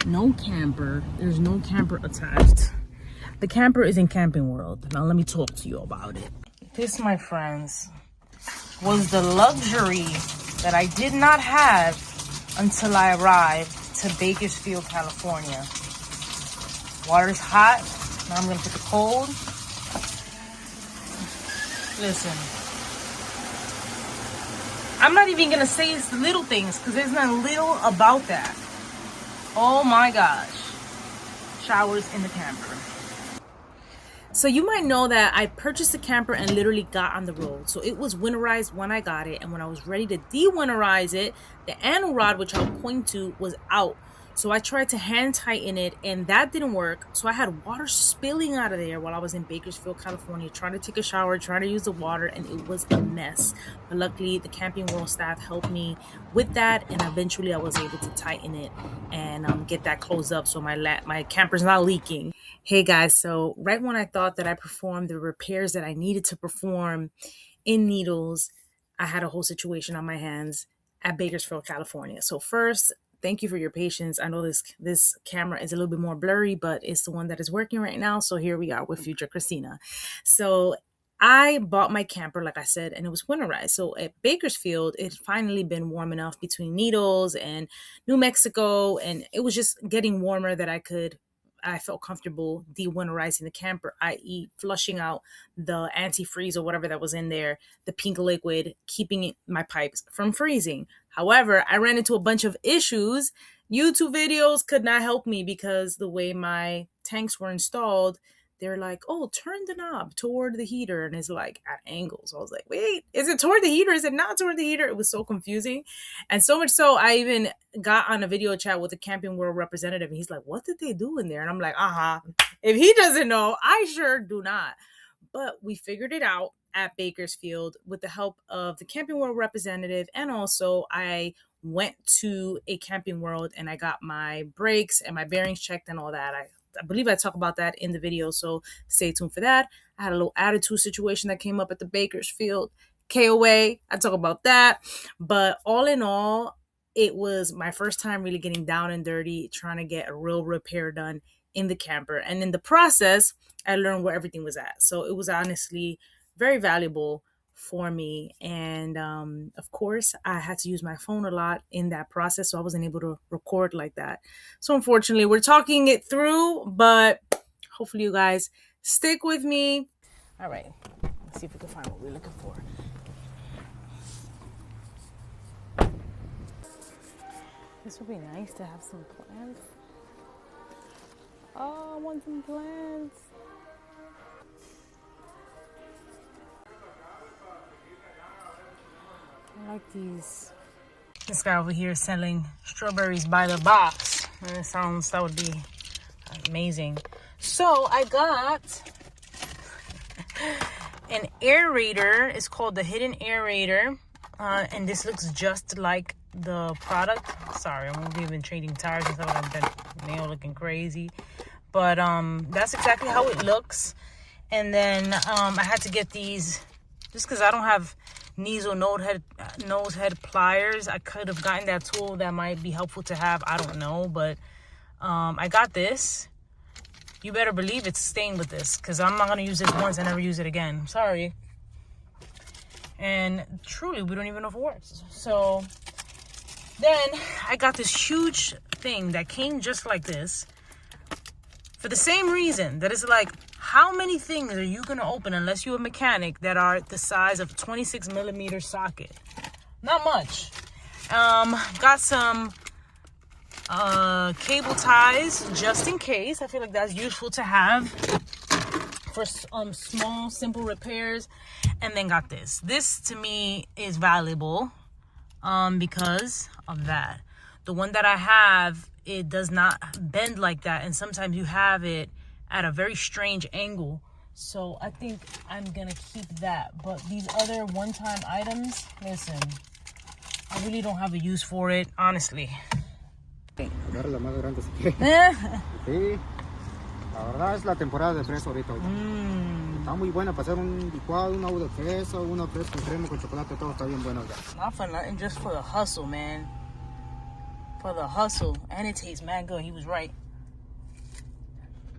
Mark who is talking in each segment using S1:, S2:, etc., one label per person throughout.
S1: no camper. There's no camper attached. The camper is in Camping World. Now let me talk to you about it. This, my friends, was the luxury that I did not have until I arrived to Bakersfield, California. Water's hot. Now I'm gonna put the cold. Listen, I'm not even gonna say it's the little things because there's not little about that. Oh my gosh. Showers in the camper. So you might know that I purchased a camper and literally got on the road. So it was winterized when I got it. And when I was ready to de-winterize it, the angle rod, which I'll point to, was out. So I tried to hand tighten it and that didn't work. So I had water spilling out of there while I was in Bakersfield, California, trying to take a shower, trying to use the water, and it was a mess. But luckily the Camping World staff helped me with that, and eventually I was able to tighten it and get that closed up so my camper's not leaking. Hey guys, so right when I thought that I performed the repairs that I needed to perform in Needles, I had a whole situation on my hands at Bakersfield, California. So first, thank you for your patience. I know this camera is a little bit more blurry, but it's the one that is working right now. So here we are with future Cristina. So I bought my camper, like I said, and it was winterized. So at Bakersfield, it had finally been warm enough between Needles and New Mexico. And it was just getting warmer that I felt comfortable de-winterizing the camper, i.e. flushing out the antifreeze or whatever that was in there, the pink liquid, keeping my pipes from freezing. However, I ran into a bunch of issues. YouTube videos could not help me because the way my tanks were installed, they're like, oh, turn the knob toward the heater. And it's like at angles. I was like, wait, is it toward the heater? Is it not toward the heater? It was so confusing. And so much so, I even got on a video chat with the Camping World representative. And he's like, what did they do in there? And I'm like, if he doesn't know, I sure do not. But we figured it out at Bakersfield with the help of the Camping World representative. And also I went to a Camping World and I got my brakes and my bearings checked and all that. I believe I talk about that in the video, so stay tuned for that. I had a little attitude situation that came up at the Bakersfield KOA. I talk about that. But all in all, it was my first time really getting down and dirty, trying to get a real repair done in the camper. And in the process, I learned where everything was at. So it was honestly very valuable for me. And of course, I had to use my phone a lot in that process, so I wasn't able to record like that. So unfortunately, we're talking it through, but hopefully you guys stick with me. All right, let's see if we can find what we're looking for. This would be nice to have some plants. Oh, I want some plants. I like these. This guy over here is selling strawberries by the box. And that would be amazing. So I got an aerator. It's called the Hidden Aerator. And this looks just like the product. Sorry, I'm even trading tires and stuff like that. Nail looking crazy. But that's exactly how it looks. And then I had to get these just because I don't have nose head pliers. I could have gotten that tool. That might be helpful to have. I don't know, but I got this. You better believe it's staying with this because I'm not going to use this once and never use it again. Sorry. And truly, we don't even know if it works. So then I got this huge thing that came just like this for the same reason. That is like, how many things are you going to open unless you're a mechanic that are the size of 26 millimeter socket? Not much. Got some cable ties just in case. I feel like that's useful to have for small, simple repairs. And then got this. This to me is valuable because of that. The one that I have, it does not bend like that. And sometimes you have it at a very strange angle. So I think I'm gonna keep that. But these other one-time items, listen, I really don't have a use for it, honestly.
S2: Agarra la más grande si quiere. Sí, la verdad es la temporada de fresa ahorita. Está muy buena para hacer un licuado, un agua de fresa, una fresa con crema, con chocolate, todo está bien bueno ya.
S1: Not for nothing, just for the hustle, man. for the hustle. And it tastes mad good. He was right.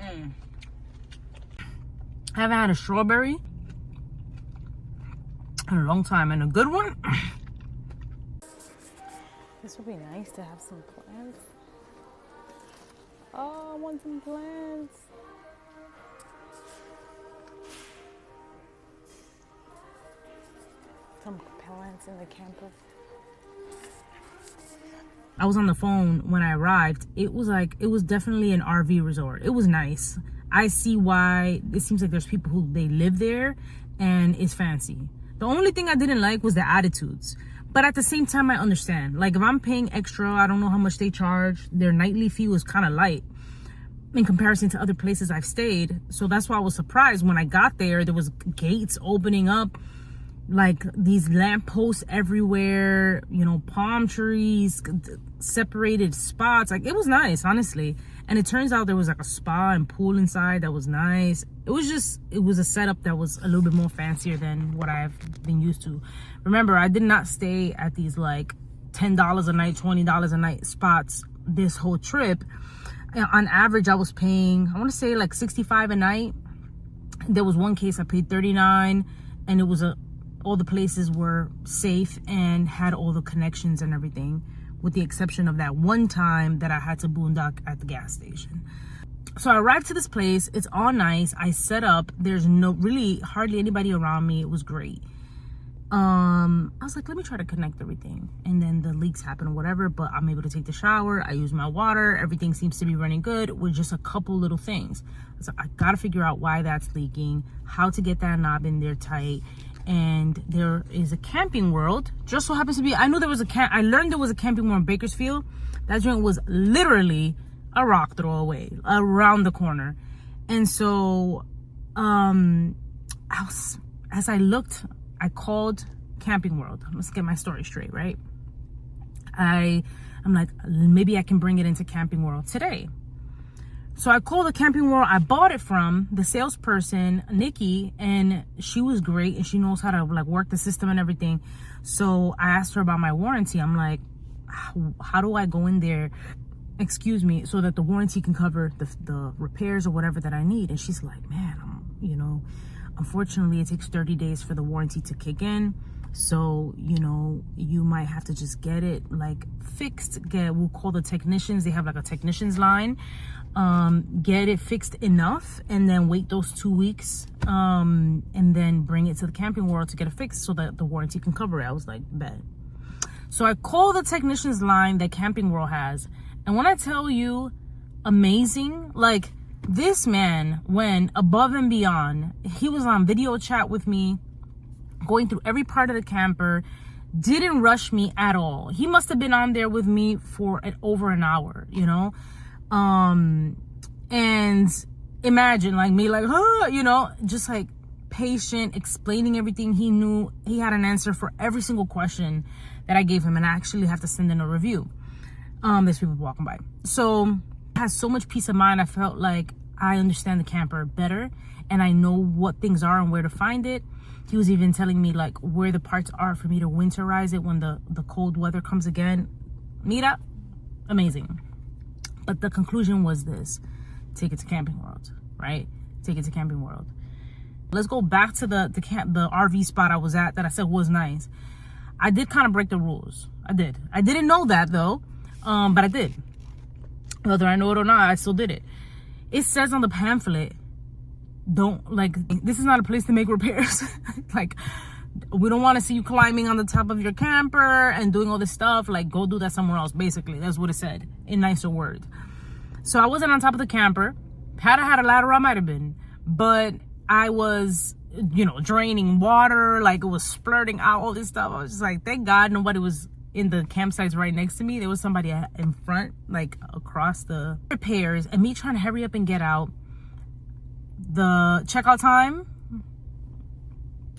S1: I haven't had a strawberry in a long time, and a good one. This would be nice to have some plants. Oh, I want some plants. Some plants in the camper. I was on the phone when I arrived. It was definitely an RV resort. It was nice. I see why it seems like there's people who they live there and it's fancy. The only thing I didn't like was the attitudes. But at the same time, I understand. Like, if I'm paying extra, I don't know how much they charge. Their nightly fee was kind of light in comparison to other places I've stayed. So that's why I was surprised when I got there. There was gates opening up, like these lampposts everywhere, you know, palm trees, separated spots. Like, it was nice, honestly. And it turns out there was like a spa and pool inside that was nice. It was a setup that was a little bit more fancier than what I've been used to. Remember, I did not stay at these like $10 a night, $20 a night spots this whole trip. On average, I was paying, I want to say like $65 a night. There was one case I paid $39, and it was all the places were safe and had all the connections and everything, with the exception of that one time that I had to boondock at the gas station. So I arrived to this place. It's all nice. I set up. There's hardly anybody around me. It was great. I was like, let me try to connect everything. And then the leaks happen or whatever, but I'm able to take the shower. I use my water. Everything seems to be running good with just a couple little things. So I got to figure out why that's leaking, how to get that knob in there tight. And there is a Camping World. Just so happens to be, I learned there was a Camping World in Bakersfield. That joint was literally a rock throw away, around the corner. And so, as I looked, I called Camping World. Let's get my story straight, right? I'm like, maybe I can bring it into Camping World today. So I called the Camping World I bought it from, the salesperson, Nikki, and she was great, and she knows how to like work the system and everything. So I asked her about my warranty. I'm like, how do I go in there, so that the warranty can cover the repairs or whatever that I need? And she's like, man, unfortunately it takes 30 days for the warranty to kick in. So, you might have to just get it like fixed. We'll call the technicians. They have like a technician's line. Get it fixed enough and then wait those 2 weeks. And then bring it to the Camping World to get it fixed so that the warranty can cover it. I was like, bet. So I call the technician's line that Camping World has. And when I tell you, amazing, like this man went above and beyond. He was on video chat with me, going through every part of the camper, didn't rush me at all. He must have been on there with me for over an hour, and imagine like me, like, just like patient, explaining everything. He knew he had an answer for every single question that I gave him, and I actually have to send in a review. There's people walking by. So I had so much peace of mind. I felt like I understand the camper better and I know what things are and where to find it. He was even telling me like where the parts are for me to winterize it when the cold weather comes again. Mira, amazing. But the conclusion was this: take it to Camping World, right? Take it to Camping World. Let's go back to the RV spot I was at that I said was nice. I did kind of break the rules. I did. I didn't know that though, but I did. Whether I know it or not, I still did it. It says on the pamphlet, this is not a place to make repairs. Like, we don't want to see you climbing on the top of your camper and doing all this stuff. Like, go do that somewhere else. Basically, that's what it said in nicer words. So I wasn't on top of the camper. Had I had a ladder, I might have been. But I was, draining water. Like, it was splurting out all this stuff. I was just like, thank God nobody was in the campsites right next to me. There was somebody in front, like across the repairs, and me trying to hurry up and get out. The checkout time,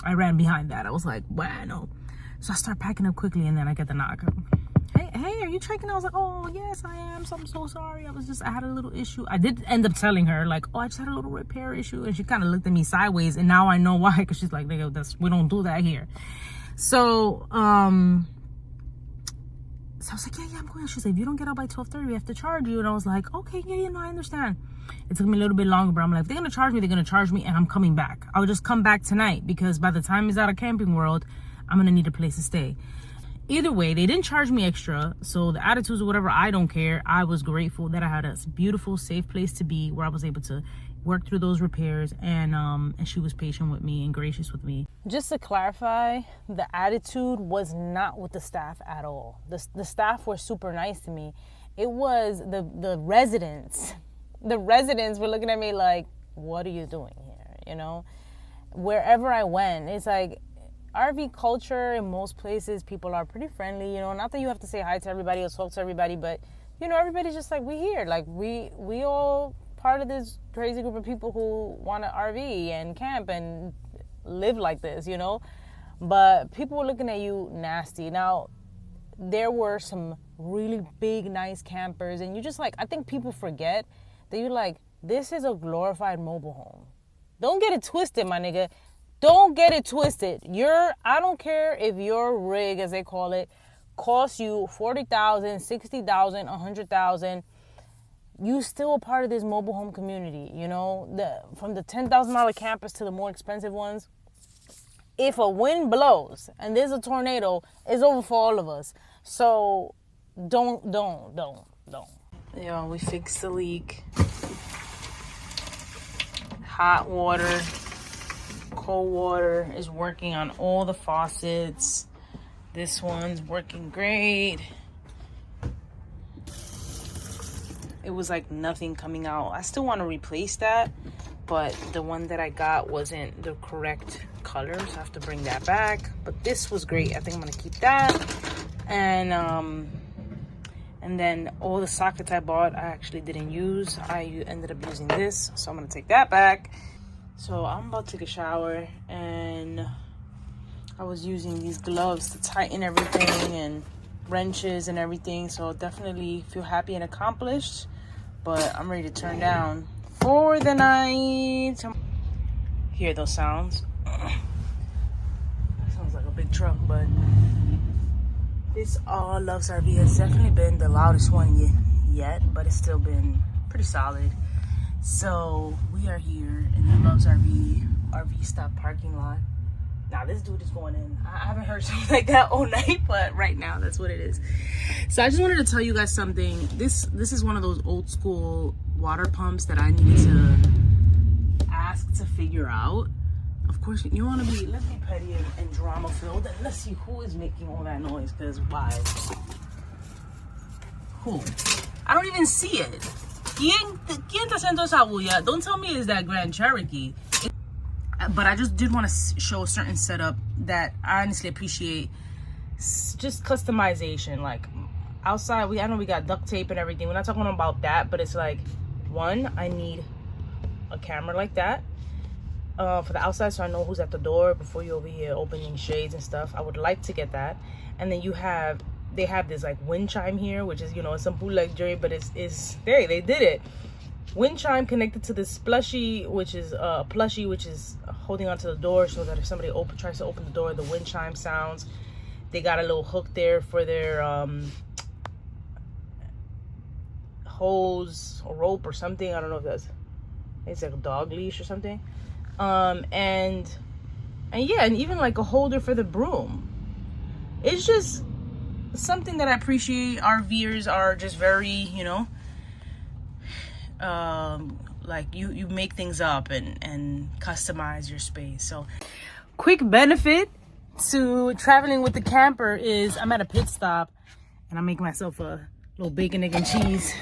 S1: I ran behind that. I was like, bueno. So I start packing up quickly, and then I get the knock. Hey, are you checking? I was like, oh yes, I am. So I'm so sorry. I had a little issue. I did end up telling her like, oh, I just had a little repair issue, and she kind of looked at me sideways, and now I know why, because she's like, we don't do that here. So So I was like, yeah, I'm going. She's like, if you don't get out by 12:30, we have to charge you. And I was like, okay, yeah, no, I understand. It took me a little bit longer, but I'm like, if they're going to charge me, they're going to charge me, and I'm coming back. I'll just come back tonight, because by the time it's out of Camping World, I'm going to need a place to stay. Either way, they didn't charge me extra, so the attitudes or whatever, I don't care. I was grateful that I had a beautiful, safe place to be where I was able to work through those repairs, and she was patient with me and gracious with me. Just to clarify, the attitude was not with the staff at all. The staff were super nice to me. It was the residents. The residents were looking at me like, what are you doing here? You know, wherever I went, it's like, RV culture in most places, people are pretty friendly, you know, not that you have to say hi to everybody or talk to everybody, but, you know, everybody's just like, we here, like, we all part of this crazy group of people who want to RV and camp and live like this, you know, but people were looking at you nasty. Now, there were some really big, nice campers, and you just like, I think people forget that you're like, this is a glorified mobile home. Don't get it twisted, my nigga. Don't get it twisted. I don't care if your rig, as they call it, costs you $40,000, $60,000, $100,000. You still a part of this mobile home community, you know? From the $10,000 campers to the more expensive ones. If a wind blows and there's a tornado, it's over for all of us. So don't. Yeah, we fixed the leak. Hot water. Cold water is working on all the faucets. This one's working great. It was like nothing coming out. I still want to replace that, but the one that I got wasn't the correct color, so I have to bring that back. But this was great. I think I'm gonna keep that. And then all the sockets I bought, I actually didn't use. I ended up using this, so I'm gonna take that back. So I'm about to take a shower, and I was using these gloves to tighten everything and wrenches and everything. So definitely feel happy and accomplished, but I'm ready to turn down for the night. Hear those sounds? That sounds like a big truck, but this All Loves RV has definitely been the loudest one yet, but it's still been pretty solid. So we are here in the Loves RV stop parking lot. Now this dude is going in. I haven't heard something like that all night, but right now that's what it is. So I just wanted to tell you guys something. This is one of those old school water pumps that I needed to ask to figure out. Of course, you want to be, let's be petty and drama filled, and let's see who is making all that noise, because why? Who? I don't even see it. ¿Quién está haciendo esa bulla? Don't tell me it's that Grand Cherokee. But I just did want to show a certain setup that I honestly appreciate. Just customization. Like outside, I know we got duct tape and everything. We're not talking about that, but it's like, one, I need a camera like that for the outside, so I know who's at the door before you over here opening shades and stuff. I would like to get that. And then they have this like wind chime here, which is, you know, some bootleg jewelry, but it's there. They did it. Wind chime connected to this plushie, which is holding onto the door, so that if somebody tries to open the door, the wind chime sounds. They got a little hook there for their hose or rope or something. I don't know if it's like a dog leash or something. And yeah, and even like a holder for the broom. It's just something that I appreciate. RVers are just very, you know, like you make things up and customize your space. So quick benefit to traveling with the camper is I'm at a pit stop and I'm making myself a little bacon, egg, and cheese